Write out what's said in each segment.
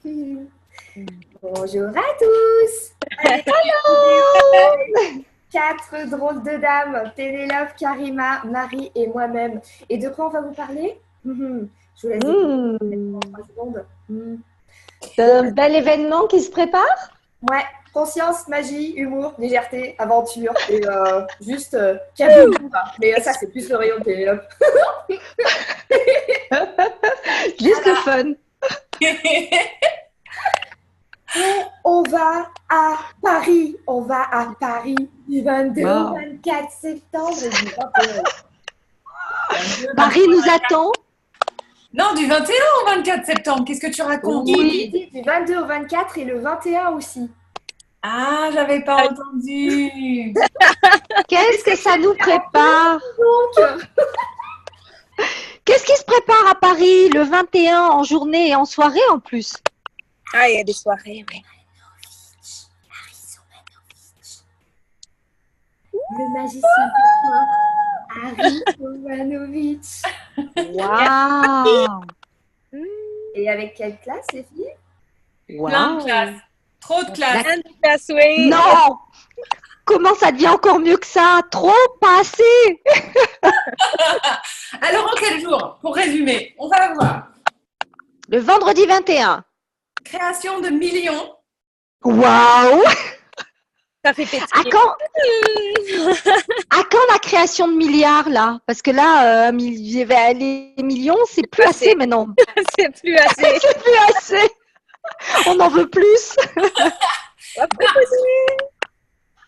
Bonjour à tous. Hello! Quatre drôles de dames, Pénélope, Karima, Marie et moi-même. Et de quoi on va vous parler? Je vous laisse découvrir en 3 secondes. Un bel événement qui se prépare? Ouais, conscience, magie, humour, légèreté, aventure et juste cabine. Mais ça, c'est plus le rayon de Pénélope. Juste le fun. On va à Paris. On va à Paris du 22 au 24 septembre et du 21. Paris nous attend. Non, du 21 au 24 septembre. Qu'est-ce que tu racontes? Oui, du 22 au 24 et le 21 aussi. Ah, j'avais pas entendu. Qu'est-ce que ça nous prépare? Donc, Qu'est-ce qui se prépare à Paris le 21 en journée et en soirée en plus? Ah, il y a des soirées, oui. le magicien Harry Jovanovic. Waouh! Et avec quelle classe, les filles? Plein de classe. Trop de classe. Plein de places, oui. Non! Comment ça devient encore mieux que ça? Trop, pas assez! Alors, en quel jour? Pour résumer, on va voir. Le vendredi 21. Création de millions. Waouh! Ça fait À pétiller. quand la création de milliards là? Parce que là, les millions, c'est plus assez maintenant. C'est plus assez. C'est plus assez. On en veut plus.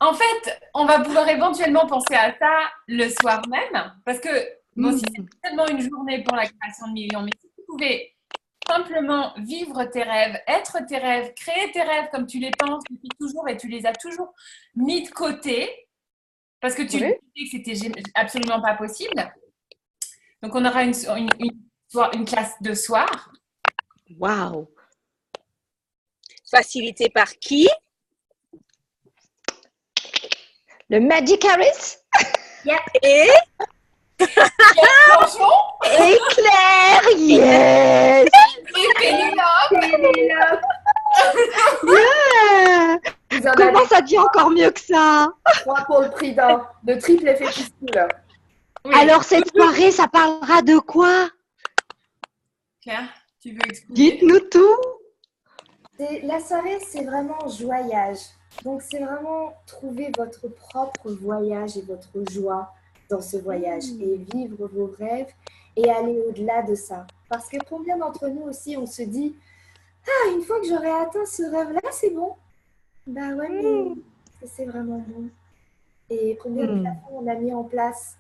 En fait, on va pouvoir éventuellement penser à ça le soir même. Parce que, bon, si c'est tellement une journée pour la création de millions, mais si tu pouvais simplement vivre tes rêves, être tes rêves, créer tes rêves comme tu les penses depuis toujours et tu les as toujours mis de côté parce que tu disais que c'était absolument pas possible. Donc, on aura une classe de soir. Waouh! Facilité par qui? Le Magic Harris Et Bonjour, et Claire, yes! et Pénélope. Pénélope. Yeah! Vous en Comment avez ça devient encore mieux que ça? 3 pour le prix d'un. De triple effet fistule. Oui. Alors cette soirée, ça parlera de quoi? Claire, tu veux expliquer? Dites-nous tout. La soirée, c'est vraiment voyage. Donc, c'est vraiment trouver votre propre voyage et votre joie dans ce voyage et vivre vos rêves et aller au-delà de ça. Parce que combien d'entre nous aussi, on se dit « Ah, une fois que j'aurai atteint ce rêve-là, c'est bon. » Bah ouais, mais est-ce que c'est vraiment bon? Et combien de plafonds on a mis en place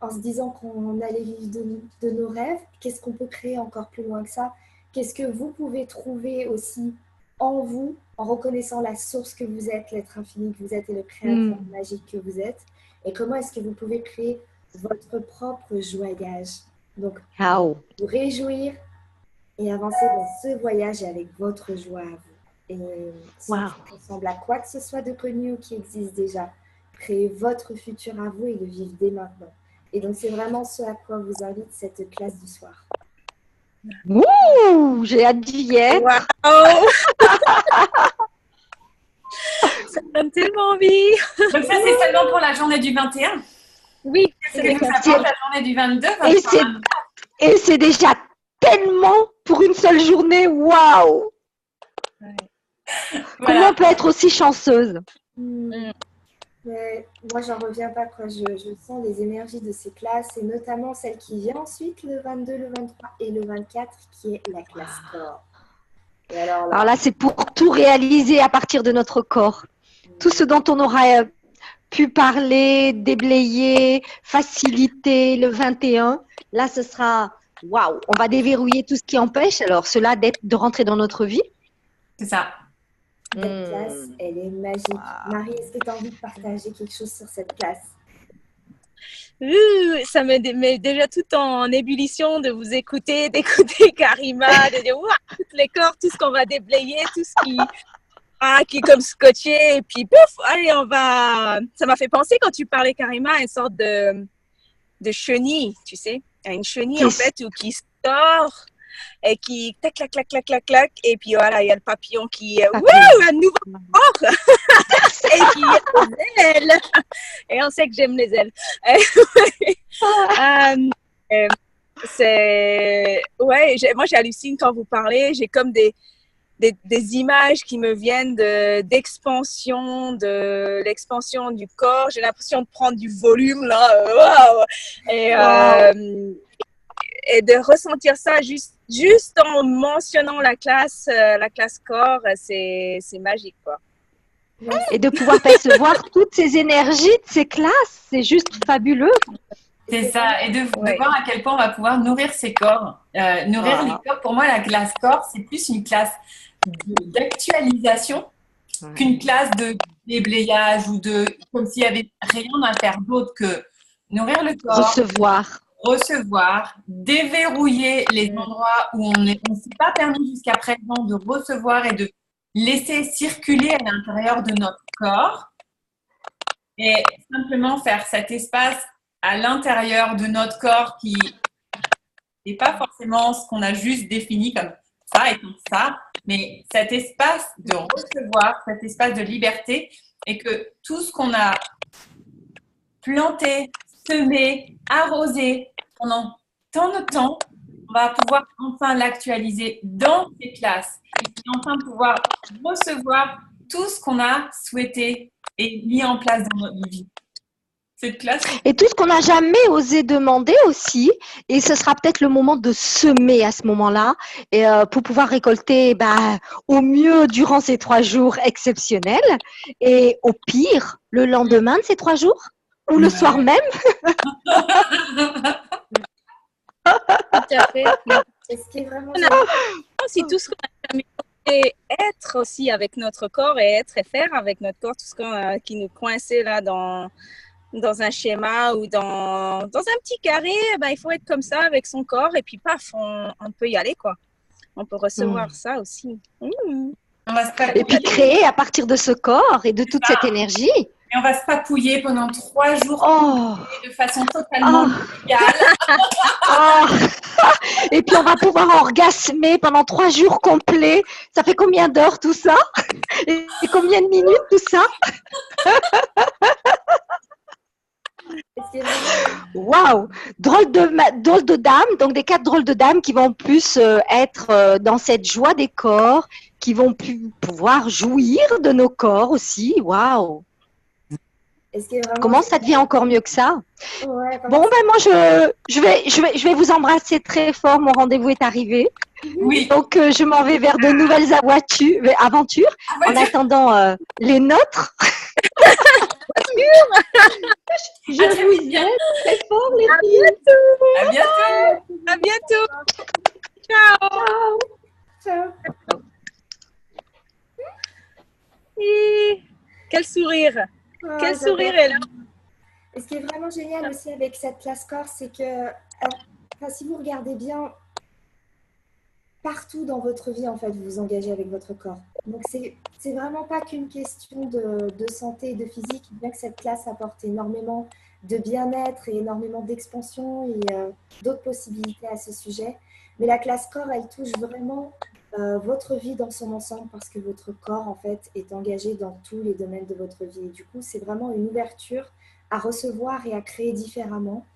en se disant qu'on allait vivre de nos rêves? Qu'est-ce qu'on peut créer encore plus loin que ça? Qu'est-ce que vous pouvez trouver aussi en vous, en reconnaissant la source que vous êtes, l'être infini que vous êtes et le créateur magique que vous êtes? Et comment est-ce que vous pouvez créer votre propre voyage? Donc, vous réjouir et avancer dans ce voyage avec votre joie à vous. Et sans ressembler à quoi que ce soit de connu ou qui existe déjà. Créer votre futur à vous et le vivre dès maintenant. Et donc, c'est vraiment ce à quoi vous invite cette classe du soir. Ouh, j'ai hâte d'y être. waouh! Ça donne tellement envie. Donc ça, c'est seulement pour la journée du 21. Oui, C'est que ça prend la journée du 22. Et c'est déjà tellement pour une seule journée. Waouh! Comment on peut être aussi chanceuse? Mais moi, j'en reviens pas. Je sens les énergies de ces classes et notamment celle qui vient ensuite, le 22, le 23 et le 24, qui est la classe corps. Et alors là, c'est pour tout réaliser à partir de notre corps. Tout ce dont on aura pu parler, déblayer, faciliter le 21. Là, ce sera waouh. On va déverrouiller tout ce qui empêche alors cela de rentrer dans notre vie. C'est ça. cette classe, elle est magique. Marie, est-ce que tu as envie de partager quelque chose sur cette classe? Ça me met déjà tout en ébullition de vous écouter, d'écouter Karima, de dire tous les corps, tout ce qu'on va déblayer, tout ce qui est comme scotché, et puis pouf, allez, on va. Ça m'a fait penser quand tu parlais Karima à une sorte de chenille, tu sais, à une chenille en fait qui sort et qui tac, clac, clac, clac, clac, clac. Et puis voilà, il y a le papillon qui, Papillon. wouh, un nouveau corps. Et puis il y a les ailes. Et on sait que j'aime les ailes. Moi j'hallucine quand vous parlez. J'ai comme des images qui me viennent d'expansion, de l'expansion du corps. J'ai l'impression de prendre du volume là, wow. Et de ressentir ça juste en mentionnant la classe corps, c'est magique quoi. Et de pouvoir percevoir toutes ces énergies de ces classes, c'est juste fabuleux. C'est ça, et de voir à quel point on va pouvoir nourrir ces corps. Nourrir les corps, pour moi, la classe corps, c'est plus une classe d'actualisation qu'une classe de déblayage ou comme s'il y avait rien à faire d'autre que nourrir le corps, recevoir, déverrouiller les endroits où on ne s'est pas permis jusqu'à présent de recevoir et de laisser circuler à l'intérieur de notre corps, et simplement faire cet espace à l'intérieur de notre corps qui n'est pas forcément ce qu'on a juste défini comme ça et comme ça, mais cet espace de recevoir, cet espace de liberté, et que tout ce qu'on a planté, semé, arrosé pendant tant de temps, on va pouvoir enfin l'actualiser dans ces classes et enfin pouvoir recevoir tout ce qu'on a souhaité et mis en place dans notre vie. Cette classe. Et tout ce qu'on n'a jamais osé demander aussi, et ce sera peut-être le moment de semer à ce moment-là, et pour pouvoir récolter au mieux durant ces 3 jours exceptionnels, et au pire le lendemain de ces 3 jours, ou le soir même. Tout à fait. Et ce qui est vraiment aussi tout ce qu'on a jamais osé être aussi avec notre corps et être et faire avec notre corps, tout ce qui nous coinçait là dans un schéma ou dans un petit carré, il faut être comme ça avec son corps et puis paf, on peut y aller quoi. On peut recevoir ça aussi. Et puis créer à partir de ce corps et de toute cette énergie. Et on va se papouiller pendant 3 jours de façon totalement légale. Et puis on va pouvoir orgasmer pendant 3 jours complets. Ça fait combien d'heures tout ça? Et combien de minutes tout ça? Waouh! Drôle de dames, donc des 4 drôles de dames qui vont plus être dans cette joie des corps, qui vont pouvoir jouir de nos corps aussi. Waouh! Comment ça devient encore mieux que ça? Ouais, bon, moi, je vais vous embrasser très fort. Mon rendez-vous est arrivé. Oui. Donc, je m'en vais vers de nouvelles aventures. En attendant les nôtres. Je vous aime très fort, les filles. À bientôt. À bientôt. Ciao. Ciao. Quel sourire. Quel sourire elle a. Et ce qui est vraiment génial aussi avec cette classe corps, c'est que si vous regardez bien, partout dans votre vie, en fait, vous vous engagez avec votre corps. Donc, c'est vraiment pas qu'une question de santé et de physique, bien que cette classe apporte énormément de bien-être et énormément d'expansion et d'autres possibilités à ce sujet. Mais la classe corps, elle touche vraiment votre vie dans son ensemble parce que votre corps, en fait, est engagé dans tous les domaines de votre vie. Et du coup, c'est vraiment une ouverture à recevoir et à créer différemment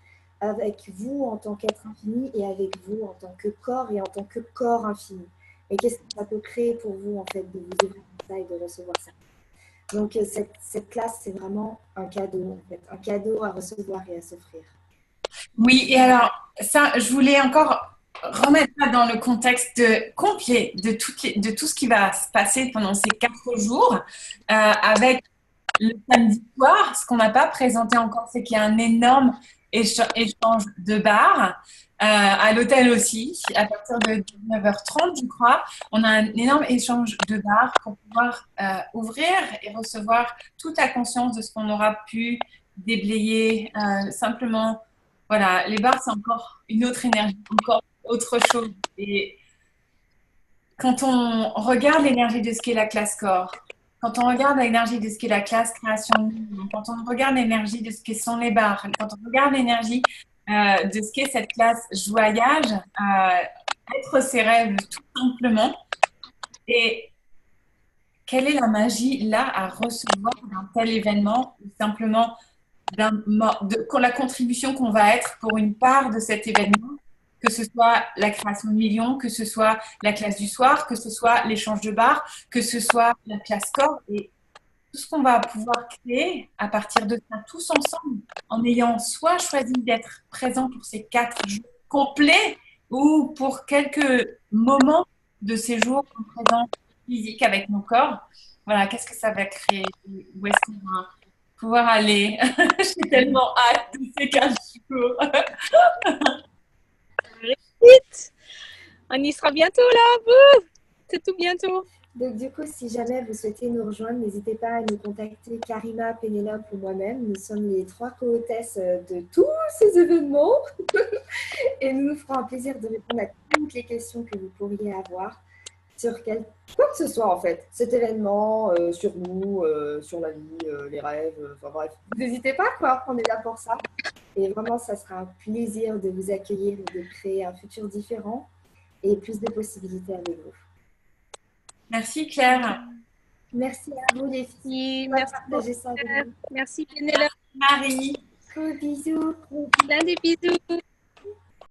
avec vous en tant qu'être infini et avec vous en tant que corps et en tant que corps infini. Et qu'est-ce que ça peut créer pour vous, en fait, de vous ouvrir ça et de recevoir ça. Donc, cette classe, c'est vraiment un cadeau, en fait, un cadeau à recevoir et à s'offrir. Oui, et alors, ça, je voulais encore remettre ça dans le contexte complet de tout ce qui va se passer pendant ces 4 jours avec le samedi soir. Ce qu'on n'a pas présenté encore, c'est qu'il y a un énorme échange de bars à l'hôtel aussi, à partir de 19h30, je crois. On a un énorme échange de bars pour pouvoir ouvrir et recevoir toute la conscience de ce qu'on aura pu déblayer simplement. Voilà, les bars, c'est encore une autre énergie, encore autre chose. Et quand on regarde l'énergie de ce qu'est la classe corps, quand on regarde l'énergie de ce qu'est la classe création, quand on regarde l'énergie de ce que sont les bars, quand on regarde l'énergie de ce qu'est cette classe joyage, être ses rêves tout simplement. Et quelle est la magie là à recevoir d'un tel événement ou simplement la contribution qu'on va être pour une part de cet événement, que ce soit la création de millions, que ce soit la classe du soir, que ce soit l'échange de bars, que ce soit la classe corps et tout ce qu'on va pouvoir créer à partir de ça, tous ensemble, en ayant soit choisi d'être présent pour ces 4 jours complets ou pour quelques moments de séjour en présence physique avec nos corps. Voilà, qu'est-ce que ça va créer? Où est-ce qu'on va pouvoir aller? J'ai tellement hâte de ces 15 jours. Vite. On y sera bientôt là, vous. C'est tout bientôt. Donc, du coup, si jamais vous souhaitez nous rejoindre, n'hésitez pas à nous contacter, Karima, Pénélope ou moi-même. Nous sommes les 3 co-hôtesses de tous ces événements. Et nous nous ferons un plaisir de répondre à toutes les questions que vous pourriez avoir sur quoi que ce soit, en fait. Cet événement, sur nous, sur la vie, les rêves, enfin bref. N'hésitez pas, quoi. On est là pour ça. Et vraiment, ça sera un plaisir de vous accueillir et de créer un futur différent et plus de possibilités avec vous. Merci Claire. Merci à vous les filles. Merci, Partager ça avec nous. merci Pénélope. Marie. Gros bisous. Plein de bisous.